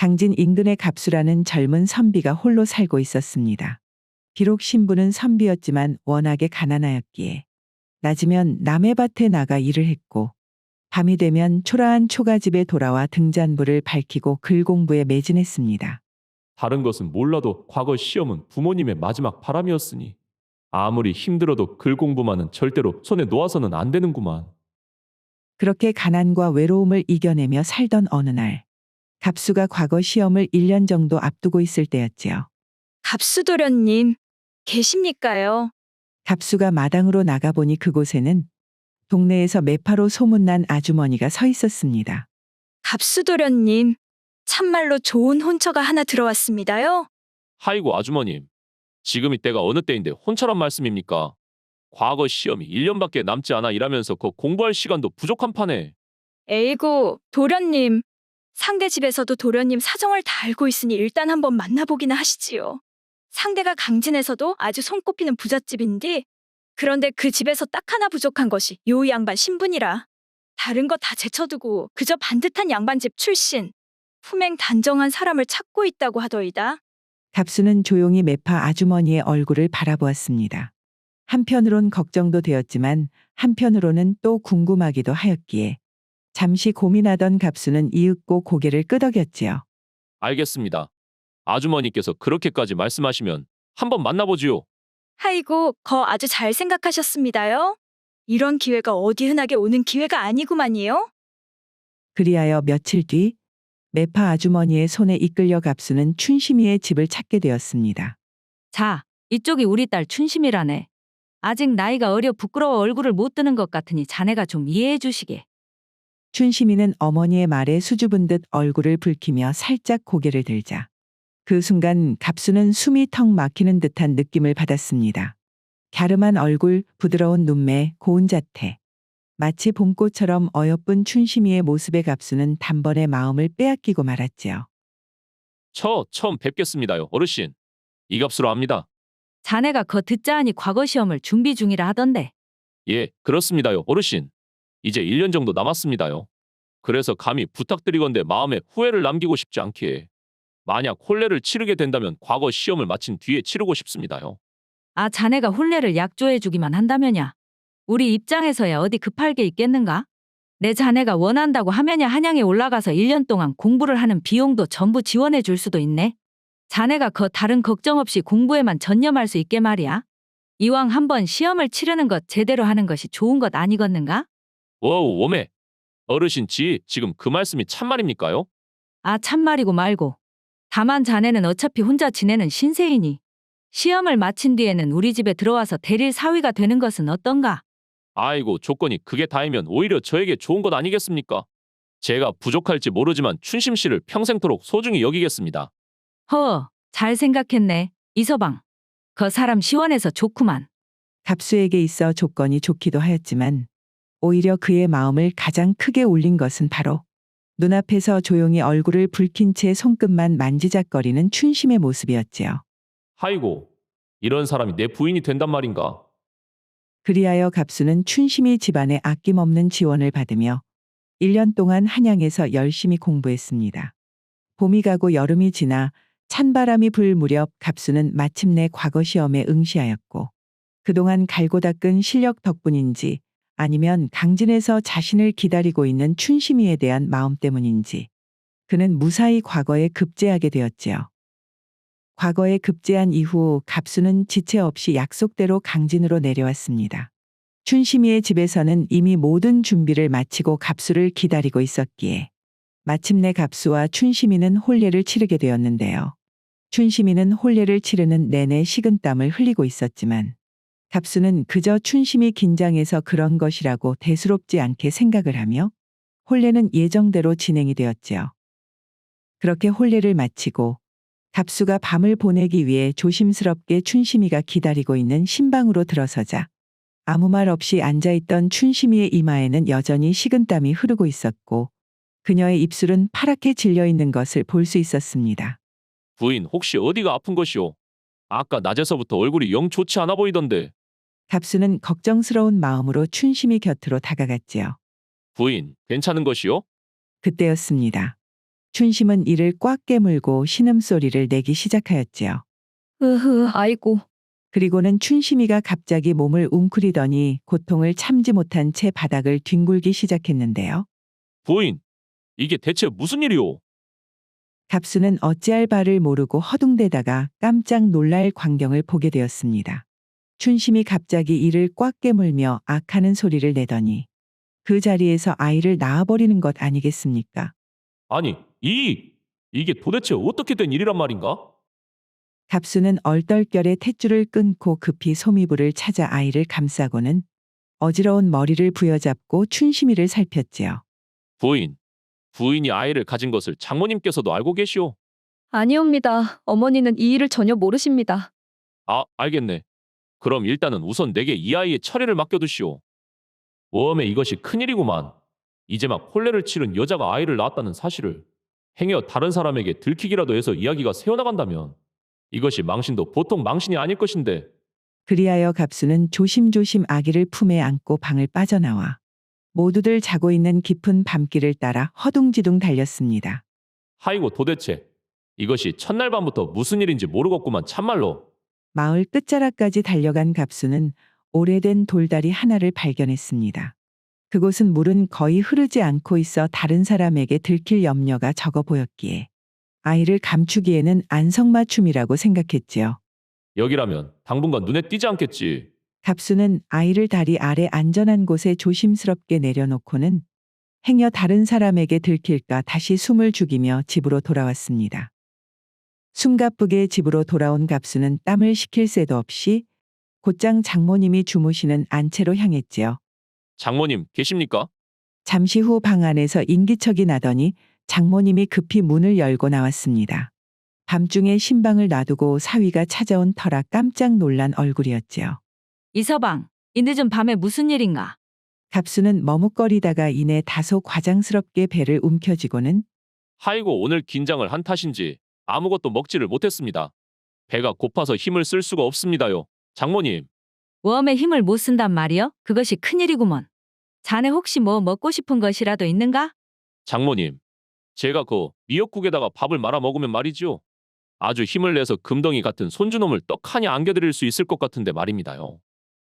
강진 인근의 갑수라는 젊은 선비가 홀로 살고 있었습니다. 비록 신부는 선비였지만 워낙에 가난하였기에 낮이면 남의 밭에 나가 일을 했고 밤이 되면 초라한 초가집에 돌아와 등잔불을 밝히고 글 공부에 매진했습니다. 다른 것은 몰라도 과거 시험은 부모님의 마지막 바람이었으니 아무리 힘들어도 글 공부만은 절대로 손에 놓아서는 안 되는구만. 그렇게 가난과 외로움을 이겨내며 살던 어느 날, 갑수가 과거 시험을 1년 정도 앞두고 있을 때였지요. 갑수도련님, 계십니까요? 갑수가 마당으로 나가보니 그곳에는 동네에서 매파로 소문난 아주머니가 서 있었습니다. 갑수도련님, 참말로 좋은 혼처가 하나 들어왔습니다요. 하이고 아주머님, 지금이 때가 어느 때인데 혼처란 말씀입니까? 과거 시험이 1년밖에 남지 않아 일하면서 그 공부할 시간도 부족한 판에. 에이고, 도련님. 상대 집에서도 도련님 사정을 다 알고 있으니 일단 한번 만나보기나 하시지요. 상대가 강진에서도 아주 손꼽히는 부잣집인데, 그런데 그 집에서 딱 하나 부족한 것이 요 양반 신분이라. 다른 거 다 제쳐두고 그저 반듯한 양반집 출신, 품행 단정한 사람을 찾고 있다고 하더이다. 갑수는 조용히 매파 아주머니의 얼굴을 바라보았습니다. 한편으론 걱정도 되었지만 한편으로는 또 궁금하기도 하였기에 잠시 고민하던 갑수는 이윽고 고개를 끄덕였지요. 알겠습니다. 아주머니께서 그렇게까지 말씀하시면 한번 만나보지요. 하이고, 거 아주 잘 생각하셨습니다요. 이런 기회가 어디 흔하게 오는 기회가 아니구만요. 그리하여 며칠 뒤 매파 아주머니의 손에 이끌려 갑수는 춘심이의 집을 찾게 되었습니다. 자, 이쪽이 우리 딸 춘심이라네. 아직 나이가 어려 부끄러워 얼굴을 못 드는 것 같으니 자네가 좀 이해해 주시게. 춘심이는 어머니의 말에 수줍은 듯 얼굴을 붉히며 살짝 고개를 들자 그 순간 갑수는 숨이 턱 막히는 듯한 느낌을 받았습니다. 갸름한 얼굴, 부드러운 눈매, 고운 자태. 마치 봄꽃처럼 어여쁜 춘심이의 모습에 갑수는 단번에 마음을 빼앗기고 말았지요. 처음 뵙겠습니다요, 어르신. 이갑수로 합니다. 자네가 거 듣자 하니 과거 시험을 준비 중이라 하던데. 예, 그렇습니다요, 어르신. 이제 1년 정도 남았습니다요. 그래서 감히 부탁드리건대 마음에 후회를 남기고 싶지 않기에 만약 혼례를 치르게 된다면 과거 시험을 마친 뒤에 치르고 싶습니다요. 아, 자네가 혼례를 약조해 주기만 한다면야. 우리 입장에서야 어디 급할 게 있겠는가? 내 자네가 원한다고 하면야 한양에 올라가서 1년 동안 공부를 하는 비용도 전부 지원해 줄 수도 있네. 자네가 거 다른 걱정 없이 공부에만 전념할 수 있게 말이야. 이왕 한번 시험을 치르는 것 제대로 하는 것이 좋은 것 아니겠는가? 워우, 워메. 어르신 지금 그 말씀이 참말입니까요? 아, 참말이고 말고. 다만 자네는 어차피 혼자 지내는 신세이니 시험을 마친 뒤에는 우리 집에 들어와서 대릴 사위가 되는 것은 어떤가? 아이고, 조건이 그게 다이면 오히려 저에게 좋은 것 아니겠습니까? 제가 부족할지 모르지만 춘심 씨를 평생토록 소중히 여기겠습니다. 잘 생각했네. 이서방. 그 사람 시원해서 좋구만. 갑수에게 있어 조건이 좋기도 하였지만 오히려 그의 마음을 가장 크게 울린 것은 바로 눈앞에서 조용히 얼굴을 붉힌 채 손끝만 만지작거리는 춘심의 모습이었지요. 하이고, 이런 사람이 내 부인이 된단 말인가? 그리하여 갑수는 춘심이 집안에 아낌없는 지원을 받으며 1년 동안 한양에서 열심히 공부했습니다. 봄이 가고 여름이 지나 찬바람이 불 무렵 갑수는 마침내 과거 시험에 응시하였고 그동안 갈고 닦은 실력 덕분인지 아니면 강진에서 자신을 기다리고 있는 춘심이에 대한 마음 때문인지 그는 무사히 과거에 급제하게 되었지요. 과거에 급제한 이후 갑수는 지체 없이 약속대로 강진으로 내려왔습니다. 춘심이의 집에서는 이미 모든 준비를 마치고 갑수를 기다리고 있었기에 마침내 갑수와 춘심이는 혼례를 치르게 되었는데요. 춘심이는 혼례를 치르는 내내 식은땀을 흘리고 있었지만 갑수는 그저 춘심이 긴장해서 그런 것이라고 대수롭지 않게 생각을 하며 혼례는 예정대로 진행이 되었지요. 그렇게 혼례를 마치고 갑수가 밤을 보내기 위해 조심스럽게 춘심이가 기다리고 있는 신방으로 들어서자 아무 말 없이 앉아있던 춘심이의 이마에는 여전히 식은땀이 흐르고 있었고 그녀의 입술은 파랗게 질려 있는 것을 볼 수 있었습니다. 부인 혹시 어디가 아픈 것이오? 아까 낮에서부터 얼굴이 영 좋지 않아 보이던데. 갑수는 걱정스러운 마음으로 춘심이 곁으로 다가갔지요. 부인, 괜찮은 것이오? 그때였습니다. 춘심은 이를 꽉 깨물고 신음소리를 내기 시작하였지요. 아이고. 그리고는 춘심이가 갑자기 몸을 웅크리더니 고통을 참지 못한 채 바닥을 뒹굴기 시작했는데요. 부인, 이게 대체 무슨 일이오? 갑수는 어찌할 바를 모르고 허둥대다가 깜짝 놀랄 광경을 보게 되었습니다. 춘심이 갑자기 이를 꽉 깨물며 악하는 소리를 내더니 그 자리에서 아이를 낳아버리는 것 아니겠습니까? 아니, 이게 도대체 어떻게 된 일이란 말인가? 갑수는 얼떨결에 탯줄을 끊고 급히 소미불을 찾아 아이를 감싸고는 어지러운 머리를 부여잡고 춘심이를 살폈지요. 부인이 아이를 가진 것을 장모님께서도 알고 계시오? 아니옵니다. 어머니는 이 일을 전혀 모르십니다. 아, 알겠네. 그럼 일단은 우선 내게 이 아이의 처리를 맡겨두시오. 웜에 이것이 큰일이구만. 이제 막 혼례를 치른 여자가 아이를 낳았다는 사실을 행여 다른 사람에게 들키기라도 해서 이야기가 새어나간다면 이것이 망신도 보통 망신이 아닐 것인데. 그리하여 갑수는 조심조심 아기를 품에 안고 방을 빠져나와 모두들 자고 있는 깊은 밤길을 따라 허둥지둥 달렸습니다. 하이고 도대체 이것이 첫날 밤부터 무슨 일인지 모르겠구만 참말로. 마을 끝자락까지 달려간 갑수는 오래된 돌다리 하나를 발견했습니다. 그곳은 물은 거의 흐르지 않고 있어 다른 사람에게 들킬 염려가 적어 보였기에 아이를 감추기에는 안성맞춤이라고 생각했지요. 여기라면 당분간 눈에 띄지 않겠지. 갑수는 아이를 다리 아래 안전한 곳에 조심스럽게 내려놓고는 행여 다른 사람에게 들킬까 다시 숨을 죽이며 집으로 돌아왔습니다. 숨가쁘게 집으로 돌아온 갑수는 땀을 식힐 새도 없이 곧장 장모님이 주무시는 안채로 향했지요. 장모님 계십니까? 잠시 후 방 안에서 인기척이 나더니 장모님이 급히 문을 열고 나왔습니다. 밤중에 신방을 놔두고 사위가 찾아온 터라 깜짝 놀란 얼굴이었지요. 이서방, 이 늦은 밤에 무슨 일인가? 갑수는 머뭇거리다가 이내 다소 과장스럽게 배를 움켜쥐고는 하이고 오늘 긴장을 한 탓인지 아무것도 먹지를 못했습니다. 배가 고파서 힘을 쓸 수가 없습니다요. 장모님, 웜에 힘을 못 쓴단 말이여? 그것이 큰일이구먼. 자네 혹시 뭐 먹고 싶은 것이라도 있는가? 장모님. 제가 그 미역국에다가 밥을 말아 먹으면 말이지요. 아주 힘을 내서 금덩이 같은 손주놈을 떡하니 안겨드릴 수 있을 것 같은데 말입니다요.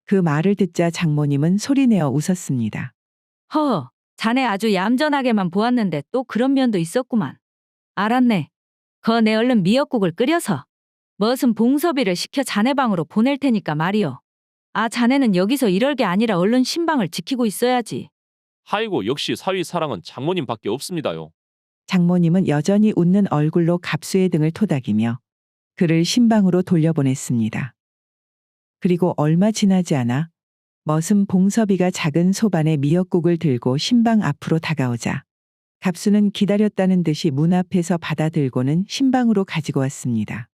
그 말을 듣자 장모님은 소리내어 웃었습니다. 허허, 자네 아주 얌전하게만 보았는데 또 그런 면도 있었구만. 알았네. 내 얼른 미역국을 끓여서 머슴 봉섭이를 시켜 자네 방으로 보낼 테니까 말이여. 아, 자네는 여기서 이럴 게 아니라 얼른 신방을 지키고 있어야지. 하이고 역시 사위 사랑은 장모님밖에 없습니다요. 장모님은 여전히 웃는 얼굴로 갑수의 등을 토닥이며 그를 신방으로 돌려보냈습니다. 그리고 얼마 지나지 않아 머슴 봉섭이가 작은 소반에 미역국을 들고 신방 앞으로 다가오자 갑수는 기다렸다는 듯이 문 앞에서 받아들고는 신방으로 가지고 왔습니다.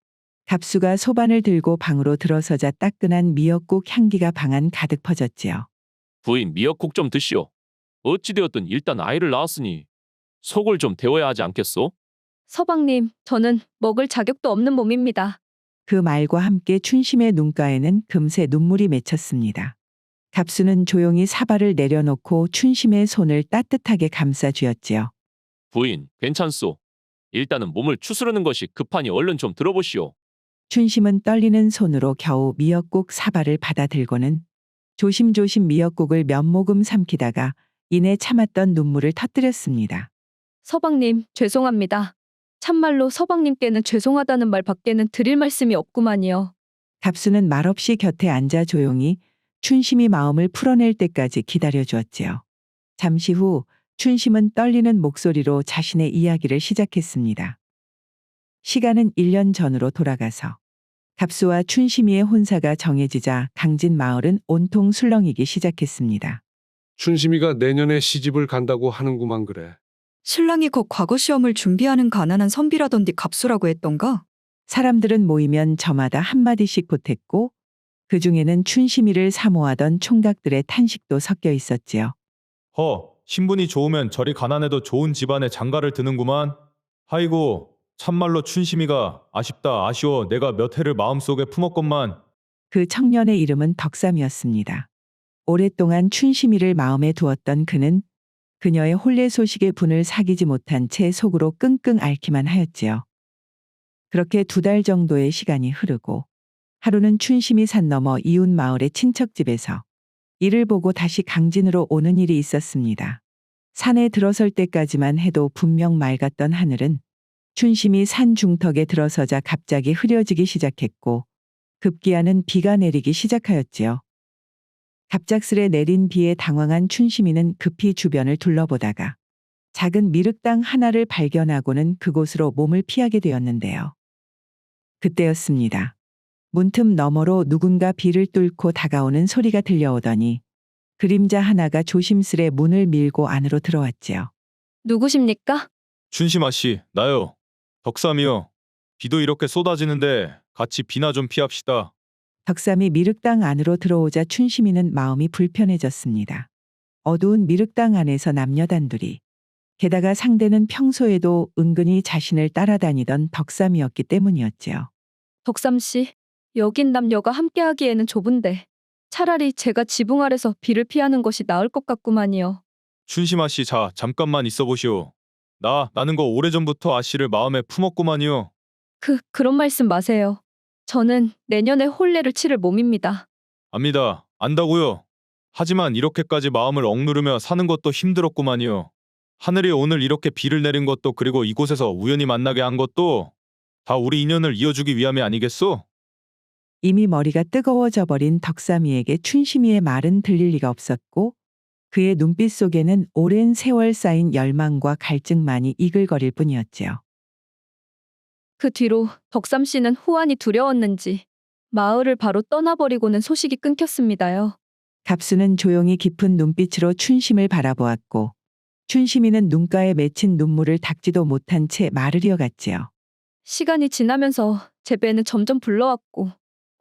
갑수가 소반을 들고 방으로 들어서자 따끈한 미역국 향기가 방 안 가득 퍼졌지요. 부인 미역국 좀 드시오. 어찌되었든 일단 아이를 낳았으니 속을 좀 데워야 하지 않겠소? 서방님, 저는 먹을 자격도 없는 몸입니다. 그 말과 함께 춘심의 눈가에는 금세 눈물이 맺혔습니다. 갑수는 조용히 사발을 내려놓고 춘심의 손을 따뜻하게 감싸 쥐었지요. 부인, 괜찮소. 일단은 몸을 추스르는 것이 급하니 얼른 좀 들어보시오. 춘심은 떨리는 손으로 겨우 미역국 사발을 받아들고는 조심조심 미역국을 몇 모금 삼키다가 이내 참았던 눈물을 터뜨렸습니다. 서방님, 죄송합니다. 참말로 서방님께는 죄송하다는 말 밖에는 드릴 말씀이 없구만요. 갑수는 말없이 곁에 앉아 조용히 춘심이 마음을 풀어낼 때까지 기다려주었지요. 잠시 후 춘심은 떨리는 목소리로 자신의 이야기를 시작했습니다. 시간은 1년 전으로 돌아가서 갑수와 춘심이의 혼사가 정해지자 강진 마을은 온통 술렁이기 시작했습니다. 춘심이가 내년에 시집을 간다고 하는구만 그래. 신랑이 곧 과거 시험을 준비하는 가난한 선비라던디 갑수라고 했던가? 사람들은 모이면 저마다 한마디씩 보탰고 그 중에는 춘심이를 사모하던 총각들의 탄식도 섞여 있었지요. 신분이 좋으면 저리 가난해도 좋은 집안에 장가를 드는구만. 아이고, 참말로 춘심이가 아쉽다 아쉬워 내가 몇 해를 마음속에 품었건만. 그 청년의 이름은 덕삼이었습니다. 오랫동안 춘심이를 마음에 두었던 그는 그녀의 혼례 소식의 분을 사귀지 못한 채 속으로 끙끙 앓기만 하였지요. 그렇게 2달 정도의 시간이 흐르고 하루는 춘심이 산 너머 이웃 마을의 친척집에서 이를 보고 다시 강진으로 오는 일이 있었습니다. 산에 들어설 때까지만 해도 분명 맑았던 하늘은 춘심이 산 중턱에 들어서자 갑자기 흐려지기 시작했고 급기야는 비가 내리기 시작하였지요. 갑작스레 내린 비에 당황한 춘심이는 급히 주변을 둘러보다가 작은 미륵당 하나를 발견하고는 그곳으로 몸을 피하게 되었는데요. 그때였습니다. 문틈 너머로 누군가 비를 뚫고 다가오는 소리가 들려오더니 그림자 하나가 조심스레 문을 밀고 안으로 들어왔지요. 누구십니까? 춘심아 씨, 나요. 덕삼이요. 비도 이렇게 쏟아지는데 같이 비나 좀 피합시다. 덕삼이 미륵당 안으로 들어오자 춘심이는 마음이 불편해졌습니다. 어두운 미륵당 안에서 남녀 단둘이. 게다가 상대는 평소에도 은근히 자신을 따라다니던 덕삼이었기 때문이었지요. 덕삼 씨, 여긴 남녀가 함께하기에는 좁은데 차라리 제가 지붕 아래서 비를 피하는 것이 나을 것 같구만요. 춘심아 씨, 자, 잠깐만 있어 보시오. 나는 거 오래전부터 아씨를 마음에 품었구만요. 그런 말씀 마세요. 저는 내년에 혼례를 치를 몸입니다. 압니다. 안다고요. 하지만 이렇게까지 마음을 억누르며 사는 것도 힘들었구만요. 하늘이 오늘 이렇게 비를 내린 것도 그리고 이곳에서 우연히 만나게 한 것도 다 우리 인연을 이어주기 위함이 아니겠소? 이미 머리가 뜨거워져 버린 덕삼이에게 춘심이의 말은 들릴 리가 없었고 그의 눈빛 속에는 오랜 세월 쌓인 열망과 갈증만이 이글거릴 뿐이었지요. 그 뒤로 덕삼 씨는 후환이 두려웠는지 마을을 바로 떠나버리고는 소식이 끊겼습니다요. 갑수는 조용히 깊은 눈빛으로 춘심을 바라보았고 춘심이는 눈가에 맺힌 눈물을 닦지도 못한 채 말을 이어갔지요. 시간이 지나면서 제 배는 점점 불러왔고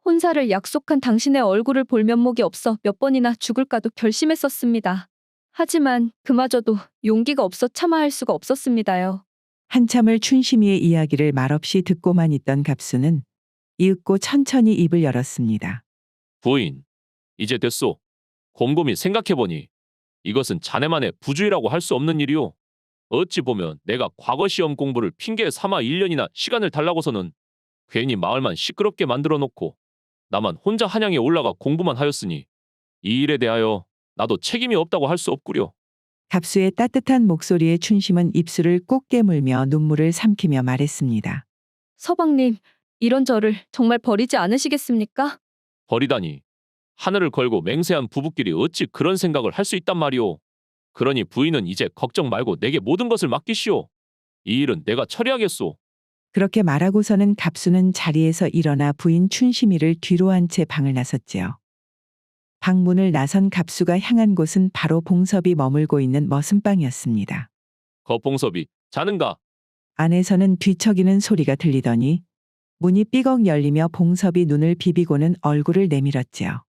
혼사를 약속한 당신의 얼굴을 볼 면목이 없어 몇 번이나 죽을까도 결심했었습니다. 하지만 그마저도 용기가 없어 참아 할 수가 없었습니다요. 한참을 춘심이의 이야기를 말없이 듣고만 있던 갑수는 이윽고 천천히 입을 열었습니다. 부인, 이제 됐소. 곰곰이 생각해보니 이것은 자네만의 부주의라고 할 수 없는 일이오. 어찌 보면 내가 과거 시험 공부를 핑계 삼아 1년이나 시간을 달라고서는 괜히 마을만 시끄럽게 만들어 놓고 나만 혼자 한양에 올라가 공부만 하였으니 이 일에 대하여 나도 책임이 없다고 할 수 없구려. 갑수의 따뜻한 목소리에 춘심은 입술을 꼭 깨물며 눈물을 삼키며 말했습니다. 서방님, 이런 저를 정말 버리지 않으시겠습니까? 버리다니. 하늘을 걸고 맹세한 부부끼리 어찌 그런 생각을 할 수 있단 말이오. 그러니 부인은 이제 걱정 말고 내게 모든 것을 맡기시오. 이 일은 내가 처리하겠소. 그렇게 말하고서는 갑수는 자리에서 일어나 부인 춘심이를 뒤로 한 채 방을 나섰지요. 방문을 나선 갑수가 향한 곳은 바로 봉섭이 머물고 있는 머슴방이었습니다. 거봉섭이 자는가? 안에서는 뒤척이는 소리가 들리더니 문이 삐걱 열리며 봉섭이 눈을 비비고는 얼굴을 내밀었지요.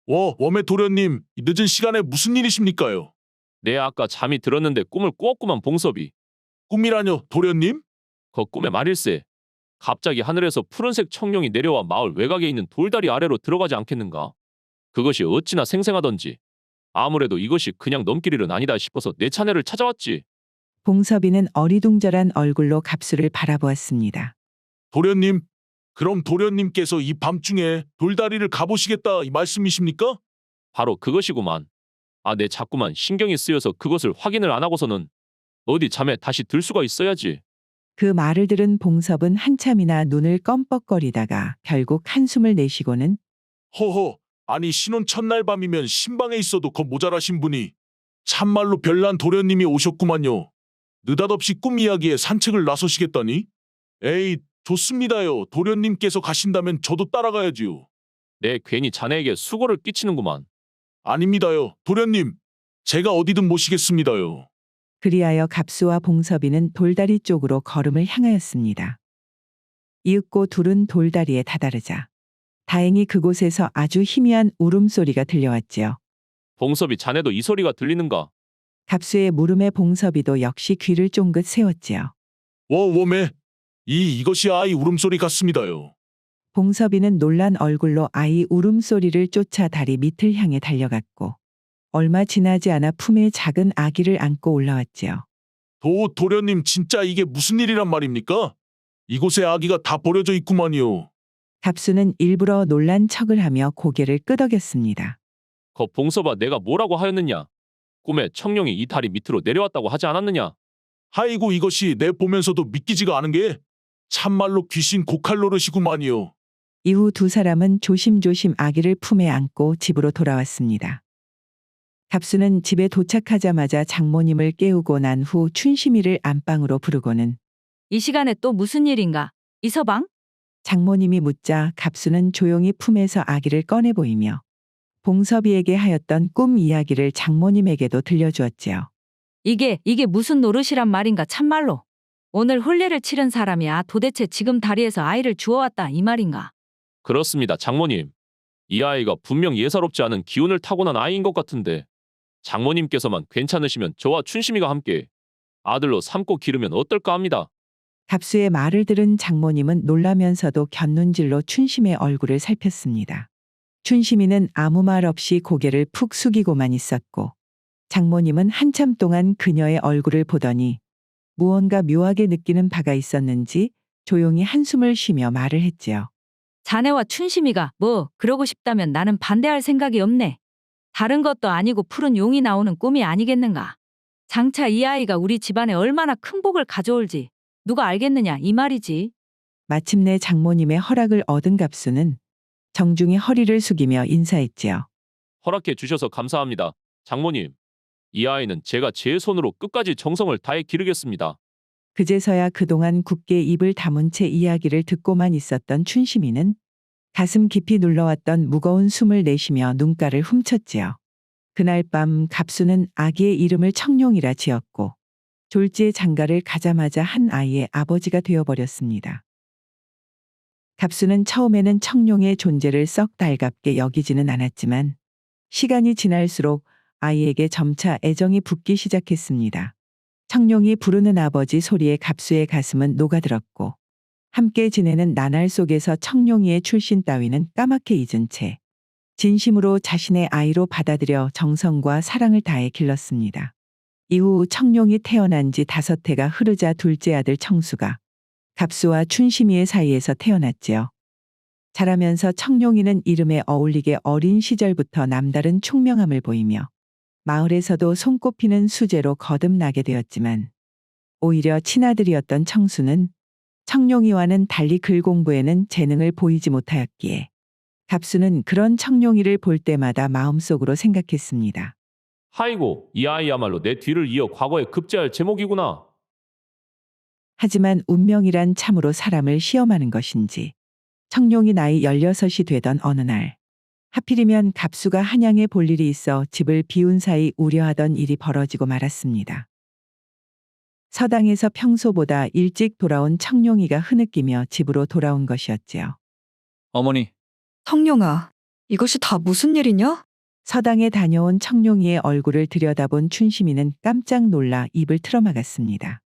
웜의 도련님, 이 늦은 시간에 무슨 일이십니까요? 내 아까 잠이 들었는데 꿈을 꾸었구만 봉섭이. 꿈이라뇨, 도련님? 그 꿈에 말일세. 갑자기 하늘에서 푸른색 청룡이 내려와 마을 외곽에 있는 돌다리 아래로 들어가지 않겠는가? 그것이 어찌나 생생하던지. 아무래도 이것이 그냥 넘길 일은 아니다 싶어서 내 차례를 찾아왔지. 봉섭이는 어리둥절한 얼굴로 갑수를 바라보았습니다. 도련님, 그럼 도련님께서 이 밤중에 돌다리를 가보시겠다 이 말씀이십니까? 바로 그것이구만. 내 자꾸만 신경이 쓰여서 그것을 확인을 안 하고서는 어디 잠에 다시 들 수가 있어야지. 그 말을 들은 봉섭은 한참이나 눈을 껌뻑거리다가 결국 한숨을 내쉬고는 허허, 아니 신혼 첫날 밤이면 신방에 있어도 겁 모자라신 분이 참말로 별난 도련님이 오셨구만요. 느닷없이 꿈 이야기에 산책을 나서시겠다니? 에이, 좋습니다요. 도련님께서 가신다면 저도 따라가야지요. 내 괜히 자네에게 수고를 끼치는구만. 아닙니다요. 도련님, 제가 어디든 모시겠습니다요. 그리하여 갑수와 봉섭이는 돌다리 쪽으로 걸음을 향하였습니다. 이윽고 둘은 돌다리에 다다르자 다행히 그곳에서 아주 희미한 울음소리가 들려왔지요. 봉섭이 자네도 이 소리가 들리는가? 갑수의 물음에 봉섭이도 역시 귀를 쫑긋 세웠지요. 웜에 이것이 아이 울음소리 같습니다요. 봉섭이는 놀란 얼굴로 아이 울음소리를 쫓아 다리 밑을 향해 달려갔고 얼마 지나지 않아 품에 작은 아기를 안고 올라왔지요. 도련님 진짜 이게 무슨 일이란 말입니까? 이곳에 아기가 다 버려져 있구만요. 갑수는 일부러 놀란 척을 하며 고개를 끄덕였습니다. 거 봉서봐 내가 뭐라고 하였느냐? 꿈에 청룡이 이 다리 밑으로 내려왔다고 하지 않았느냐? 아이고 이것이 내 보면서도 믿기지가 않은 게 참말로 귀신 고칼로르시구만요. 이후 두 사람은 조심조심 아기를 품에 안고 집으로 돌아왔습니다. 갑수는 집에 도착하자마자 장모님을 깨우고 난 후 춘심이를 안방으로 부르고는 이 시간에 또 무슨 일인가? 이 서방? 장모님이 묻자 갑수는 조용히 품에서 아기를 꺼내 보이며 봉섭이에게 하였던 꿈 이야기를 장모님에게도 들려주었지요. 이게 무슨 노릇이란 말인가 참말로. 오늘 혼례를 치른 사람이야 도대체 지금 다리에서 아이를 주워왔다 이 말인가? 그렇습니다, 장모님. 이 아이가 분명 예사롭지 않은 기운을 타고난 아이인 것 같은데 장모님께서만 괜찮으시면 저와 춘심이가 함께 아들로 삼고 기르면 어떨까 합니다. 갑수의 말을 들은 장모님은 놀라면서도 곁눈질로 춘심의 얼굴을 살폈습니다. 춘심이는 아무 말 없이 고개를 푹 숙이고만 있었고 장모님은 한참 동안 그녀의 얼굴을 보더니 무언가 묘하게 느끼는 바가 있었는지 조용히 한숨을 쉬며 말을 했지요. 자네와 춘심이가 뭐 그러고 싶다면 나는 반대할 생각이 없네. 다른 것도 아니고 푸른 용이 나오는 꿈이 아니겠는가. 장차 이 아이가 우리 집안에 얼마나 큰 복을 가져올지 누가 알겠느냐 이 말이지. 마침내 장모님의 허락을 얻은 갑수는 정중히 허리를 숙이며 인사했지요. 허락해 주셔서 감사합니다, 장모님. 이 아이는 제가 제 손으로 끝까지 정성을 다해 기르겠습니다. 그제서야 그동안 굳게 입을 다문 채 이야기를 듣고만 있었던 춘심이는 가슴 깊이 눌러왔던 무거운 숨을 내쉬며 눈가를 훔쳤지요. 그날 밤 갑수는 아기의 이름을 청룡이라 지었고 졸지에 장가를 가자마자 한 아이의 아버지가 되어버렸습니다. 갑수는 처음에는 청룡의 존재를 썩 달갑게 여기지는 않았지만 시간이 지날수록 아이에게 점차 애정이 붙기 시작했습니다. 청룡이 부르는 아버지 소리에 갑수의 가슴은 녹아들었고 함께 지내는 나날 속에서 청룡이의 출신 따위는 까맣게 잊은 채 진심으로 자신의 아이로 받아들여 정성과 사랑을 다해 길렀습니다. 이후 청룡이 태어난 지 5해가 흐르자 둘째 아들 청수가 갑수와 춘심이의 사이에서 태어났지요. 자라면서 청룡이는 이름에 어울리게 어린 시절부터 남다른 총명함을 보이며 마을에서도 손꼽히는 수재로 거듭나게 되었지만 오히려 친아들이었던 청수는 청룡이와는 달리 글 공부에는 재능을 보이지 못하였기에 갑수는 그런 청룡이를 볼 때마다 마음속으로 생각했습니다. 하이고, 이 아이야말로 내 뒤를 이어 과거에 급제할 제목이구나. 하지만 운명이란 참으로 사람을 시험하는 것인지 청룡이 나이 16이 되던 어느 날 하필이면 갑수가 한양에 볼 일이 있어 집을 비운 사이 우려하던 일이 벌어지고 말았습니다. 서당에서 평소보다 일찍 돌아온 청룡이가 흐느끼며 집으로 돌아온 것이었지요. 어머니, 청룡아, 이것이 다 무슨 일이냐? 서당에 다녀온 청룡이의 얼굴을 들여다본 춘심이는 깜짝 놀라 입을 틀어막았습니다.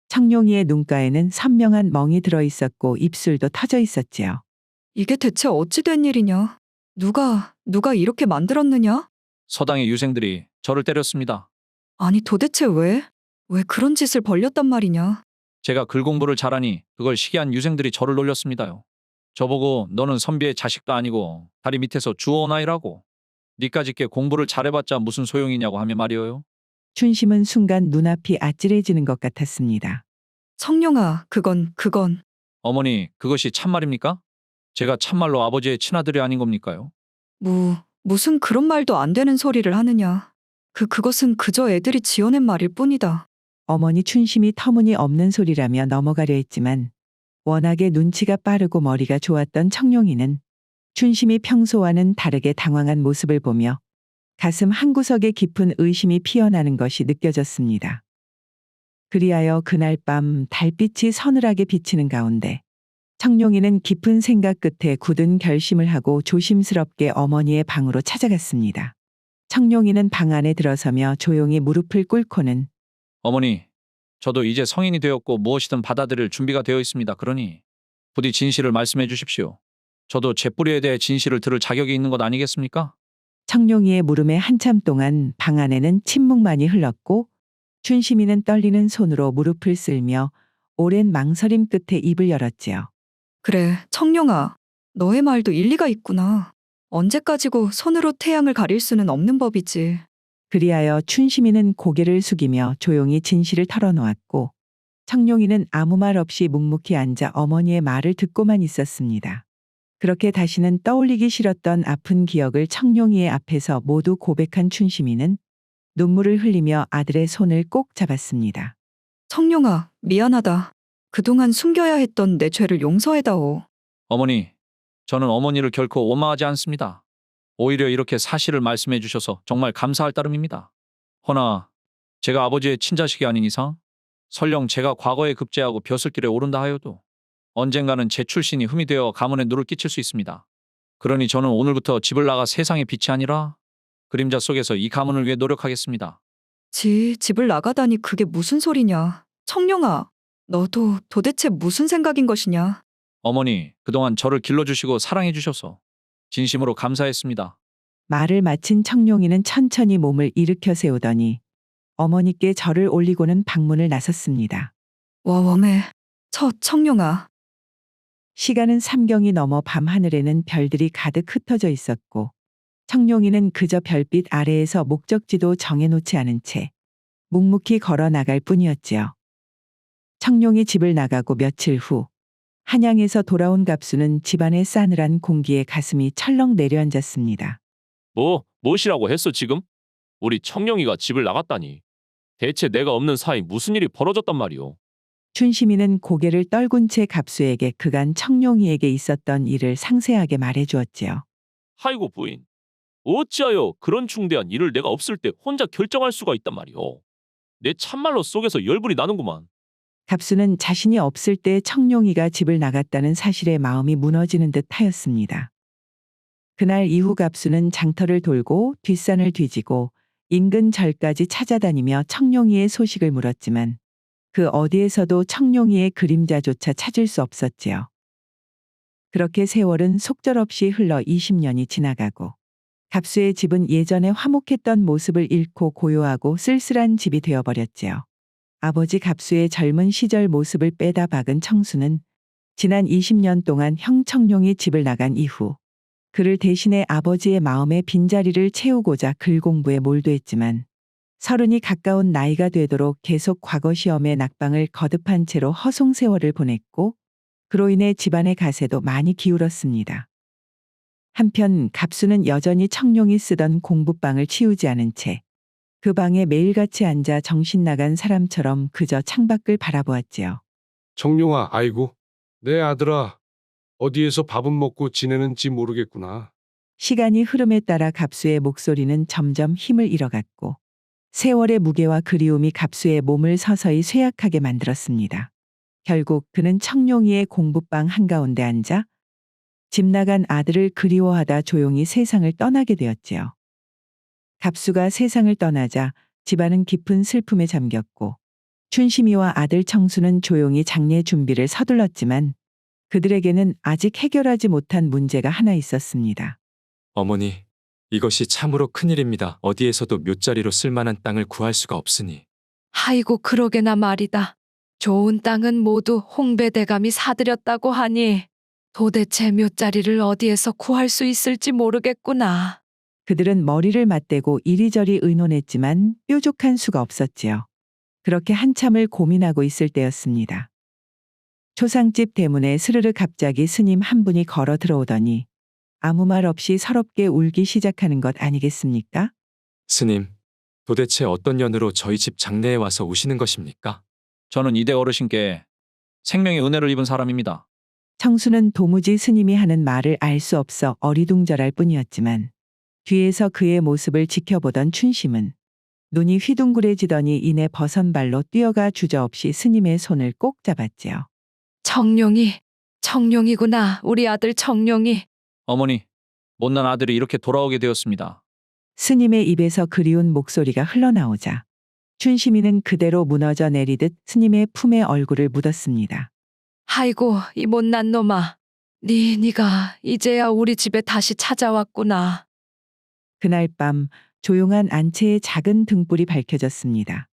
청룡이의 눈가에는 선명한 멍이 들어있었고 입술도 터져 있었지요. 이게 대체 어찌 된 일이냐? 누가 이렇게 만들었느냐? 서당의 유생들이 저를 때렸습니다. 아니 도대체 왜 그런 짓을 벌렸단 말이냐? 제가 글 공부를 잘하니 그걸 시기한 유생들이 저를 놀렸습니다요. 저보고 너는 선비의 자식도 아니고 다리 밑에서 주워온 아이라고. 니까짓게 공부를 잘해봤자 무슨 소용이냐고 하며 말이에요. 춘심은 순간 눈앞이 아찔해지는 것 같았습니다. 청룡아, 그건 어머니, 그것이 참말입니까? 제가 참말로 아버지의 친아들이 아닌 겁니까요? 무슨 그런 말도 안 되는 소리를 하느냐? 그것은 그저 애들이 지어낸 말일 뿐이다. 어머니 춘심이 터무니없는 소리라며 넘어가려 했지만 워낙에 눈치가 빠르고 머리가 좋았던 청룡이는 춘심이 평소와는 다르게 당황한 모습을 보며 가슴 한구석에 깊은 의심이 피어나는 것이 느껴졌습니다. 그리하여 그날 밤 달빛이 서늘하게 비치는 가운데 청룡이는 깊은 생각 끝에 굳은 결심을 하고 조심스럽게 어머니의 방으로 찾아갔습니다. 청룡이는 방 안에 들어서며 조용히 무릎을 꿇고는 어머니, 저도 이제 성인이 되었고 무엇이든 받아들일 준비가 되어 있습니다. 그러니 부디 진실을 말씀해 주십시오. 저도 제 뿌리에 대해 진실을 들을 자격이 있는 것 아니겠습니까? 청룡이의 물음에 한참 동안 방 안에는 침묵만이 흘렀고 춘심이는 떨리는 손으로 무릎을 쓸며 오랜 망설임 끝에 입을 열었지요. 그래, 청룡아. 너의 말도 일리가 있구나. 언제까지고 손으로 태양을 가릴 수는 없는 법이지. 그리하여 춘심이는 고개를 숙이며 조용히 진실을 털어놓았고 청룡이는 아무 말 없이 묵묵히 앉아 어머니의 말을 듣고만 있었습니다. 그렇게 다시는 떠올리기 싫었던 아픈 기억을 청룡이의 앞에서 모두 고백한 춘심이는 눈물을 흘리며 아들의 손을 꼭 잡았습니다. 청룡아, 미안하다. 그동안 숨겨야 했던 내 죄를 용서해다오. 어머니, 저는 어머니를 결코 원망하지 않습니다. 오히려 이렇게 사실을 말씀해 주셔서 정말 감사할 따름입니다. 허나 제가 아버지의 친자식이 아닌 이상 설령 제가 과거에 급제하고 벼슬길에 오른다 하여도 언젠가는 제 출신이 흠이 되어 가문에 누를 끼칠 수 있습니다. 그러니 저는 오늘부터 집을 나가 세상의 빛이 아니라 그림자 속에서 이 가문을 위해 노력하겠습니다. 집을 나가다니 그게 무슨 소리냐. 청룡아, 너도 도대체 무슨 생각인 것이냐. 어머니, 그동안 저를 길러주시고 사랑해 주셔서 진심으로 감사했습니다. 말을 마친 청룡이는 천천히 몸을 일으켜 세우더니 어머니께 절을 올리고는 방문을 나섰습니다. 와웜에 청룡아. 시간은 삼경이 넘어 밤하늘에는 별들이 가득 흩어져 있었고 청룡이는 그저 별빛 아래에서 목적지도 정해놓지 않은 채 묵묵히 걸어 나갈 뿐이었지요. 청룡이 집을 나가고 며칠 후 한양에서 돌아온 갑수는 집안의 싸늘한 공기에 가슴이 철렁 내려앉았습니다. 무엇이라고 했어 지금? 우리 청룡이가 집을 나갔다니. 대체 내가 없는 사이 무슨 일이 벌어졌단 말이오? 춘심이는 고개를 떨군 채 갑수에게 그간 청룡이에게 있었던 일을 상세하게 말해주었지요. 아이고 부인, 어찌하여 그런 중대한 일을 내가 없을 때 혼자 결정할 수가 있단 말이오? 내 참말로 속에서 열불이 나는구만. 갑수는 자신이 없을 때 청룡이가 집을 나갔다는 사실에 마음이 무너지는 듯 하였습니다. 그날 이후 갑수는 장터를 돌고 뒷산을 뒤지고 인근 절까지 찾아다니며 청룡이의 소식을 물었지만 그 어디에서도 청룡이의 그림자조차 찾을 수 없었지요. 그렇게 세월은 속절없이 흘러 20년이 지나가고 갑수의 집은 예전에 화목했던 모습을 잃고 고요하고 쓸쓸한 집이 되어버렸지요. 아버지 갑수의 젊은 시절 모습을 빼다 박은 청수는 지난 20년 동안 형 청룡이 집을 나간 이후 그를 대신해 아버지의 마음의 빈자리를 채우고자 글 공부에 몰두했지만 30이 가까운 나이가 되도록 계속 과거 시험에 낙방을 거듭한 채로 허송 세월을 보냈고 그로 인해 집안의 가세도 많이 기울었습니다. 한편 갑수는 여전히 청룡이 쓰던 공부방을 치우지 않은 채 그 방에 매일같이 앉아 정신 나간 사람처럼 그저 창밖을 바라보았지요. 청룡아, 아이고, 내 아들아. 어디에서 밥은 먹고 지내는지 모르겠구나. 시간이 흐름에 따라 갑수의 목소리는 점점 힘을 잃어갔고 세월의 무게와 그리움이 갑수의 몸을 서서히 쇠약하게 만들었습니다. 결국 그는 청룡이의 공부방 한가운데 앉아 집 나간 아들을 그리워하다 조용히 세상을 떠나게 되었지요. 갑수가 세상을 떠나자 집안은 깊은 슬픔에 잠겼고 춘심이와 아들 청수는 조용히 장례 준비를 서둘렀지만 그들에게는 아직 해결하지 못한 문제가 하나 있었습니다. 어머니, 이것이 참으로 큰일입니다. 어디에서도 묘자리로 쓸만한 땅을 구할 수가 없으니. 아이고 그러게나 말이다. 좋은 땅은 모두 홍배대감이 사들였다고 하니 도대체 묘자리를 어디에서 구할 수 있을지 모르겠구나. 그들은 머리를 맞대고 이리저리 의논했지만 뾰족한 수가 없었지요. 그렇게 한참을 고민하고 있을 때였습니다. 초상집 대문에 스르르 갑자기 스님 한 분이 걸어 들어오더니 아무 말 없이 서럽게 울기 시작하는 것 아니겠습니까? 스님, 도대체 어떤 연으로 저희 집 장례에 와서 우시는 것입니까? 저는 이대 어르신께 생명의 은혜를 입은 사람입니다. 청수는 도무지 스님이 하는 말을 알 수 없어 어리둥절할 뿐이었지만 뒤에서 그의 모습을 지켜보던 춘심은 눈이 휘둥그레지더니 이내 버선발로 뛰어가 주저없이 스님의 손을 꼭 잡았지요. 청룡이구나. 우리 아들 청룡이. 어머니, 못난 아들이 이렇게 돌아오게 되었습니다. 스님의 입에서 그리운 목소리가 흘러나오자 춘심이는 그대로 무너져 내리듯 스님의 품에 얼굴을 묻었습니다. 아이고 이 못난 놈아. 네가 이제야 우리 집에 다시 찾아왔구나. 그날 밤 조용한 안채의 작은 등불이 밝혀졌습니다.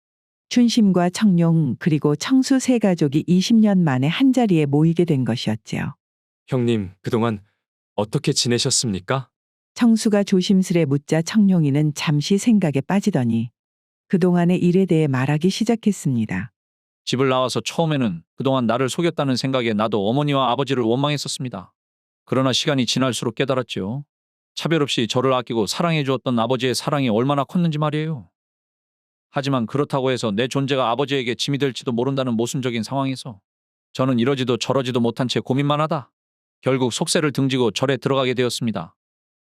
춘심과 청룡 그리고 청수 세 가족이 20년 만에 한자리에 모이게 된 것이었지요. 형님, 그동안 어떻게 지내셨습니까? 청수가 조심스레 묻자 청룡이는 잠시 생각에 빠지더니 그동안의 일에 대해 말하기 시작했습니다. 집을 나와서 처음에는 그동안 나를 속였다는 생각에 나도 어머니와 아버지를 원망했었습니다. 그러나 시간이 지날수록 깨달았죠. 차별 없이 저를 아끼고 사랑해 주었던 아버지의 사랑이 얼마나 컸는지 말이에요. 하지만 그렇다고 해서 내 존재가 아버지에게 짐이 될지도 모른다는 모순적인 상황에서 저는 이러지도 저러지도 못한 채 고민만 하다 결국 속세를 등지고 절에 들어가게 되었습니다.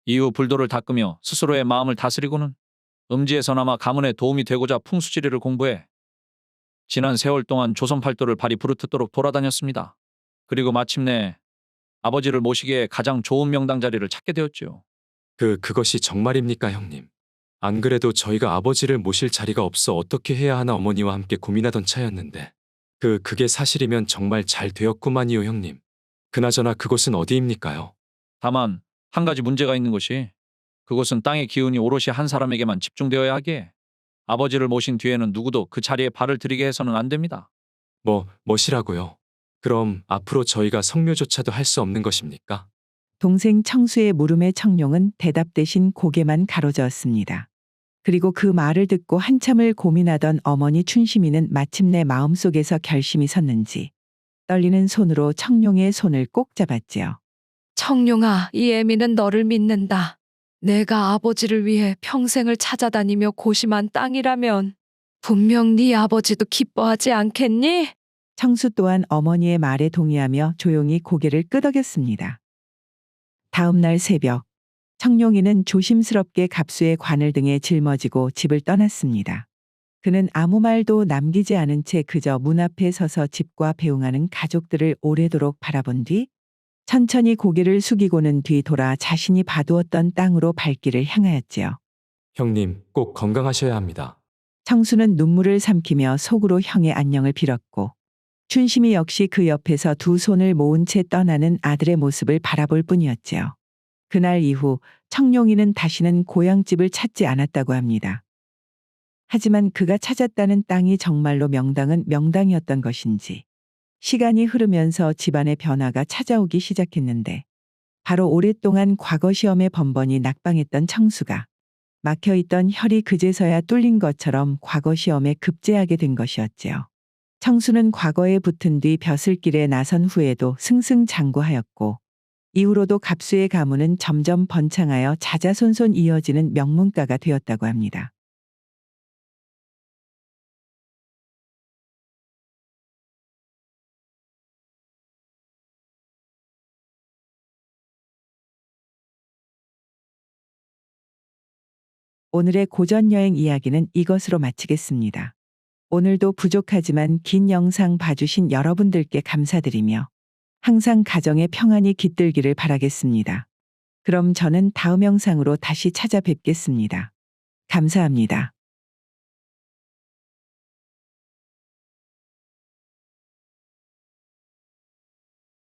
이후 불도를 닦으며 스스로의 마음을 다스리고는 음지에서나마 가문에 도움이 되고자 풍수지리를 공부해 지난 세월 동안 조선 팔도를 발이 부르트도록 돌아다녔습니다. 그리고 마침내 아버지를 모시기에 가장 좋은 명당 자리를 찾게 되었지요. 그것이 정말입니까, 형님? 안 그래도 저희가 아버지를 모실 자리가 없어 어떻게 해야 하나 어머니와 함께 고민하던 차였는데. 그게 사실이면 정말 잘 되었구만요, 형님. 그나저나 그곳은 어디입니까요? 다만 한 가지 문제가 있는 것이 그곳은 땅의 기운이 오롯이 한 사람에게만 집중되어야 하기에 아버지를 모신 뒤에는 누구도 그 자리에 발을 들이게 해서는 안 됩니다. 뭐시라고요? 그럼 앞으로 저희가 성묘조차도 할 수 없는 것입니까? 동생 청수의 물음에 청룡은 대답 대신 고개만 가로저었습니다. 그리고 그 말을 듣고 한참을 고민하던 어머니 춘심이는 마침내 마음속에서 결심이 섰는지 떨리는 손으로 청룡의 손을 꼭 잡았지요. 청룡아, 이 애미는 너를 믿는다. 내가 아버지를 위해 평생을 찾아다니며 고심한 땅이라면 분명 네 아버지도 기뻐하지 않겠니? 청수 또한 어머니의 말에 동의하며 조용히 고개를 끄덕였습니다. 다음 날 새벽, 청룡이는 조심스럽게 갑수의 관을 등에 짊어지고 집을 떠났습니다. 그는 아무 말도 남기지 않은 채 그저 문 앞에 서서 집과 배웅하는 가족들을 오래도록 바라본 뒤 천천히 고개를 숙이고는 뒤돌아 자신이 봐두었던 땅으로 발길을 향하였지요. 형님, 꼭 건강하셔야 합니다. 청수는 눈물을 삼키며 속으로 형의 안녕을 빌었고 춘심이 역시 그 옆에서 두 손을 모은 채 떠나는 아들의 모습을 바라볼 뿐이었지요. 그날 이후 청룡이는 다시는 고향집을 찾지 않았다고 합니다. 하지만 그가 찾았다는 땅이 정말로 명당은 명당이었던 것인지 시간이 흐르면서 집안의 변화가 찾아오기 시작했는데 바로 오랫동안 과거 시험에 번번이 낙방했던 청수가 막혀있던 혈이 그제서야 뚫린 것처럼 과거 시험에 급제하게 된 것이었지요. 청수는 과거에 붙은 뒤 벼슬길에 나선 후에도 승승장구하였고 이후로도 갑수의 가문은 점점 번창하여 자자손손 이어지는 명문가가 되었다고 합니다. 오늘의 고전여행 이야기는 이것으로 마치겠습니다. 오늘도 부족하지만 긴 영상 봐주신 여러분들께 감사드리며 항상 가정의 평안이 깃들기를 바라겠습니다. 그럼 저는 다음 영상으로 다시 찾아뵙겠습니다. 감사합니다.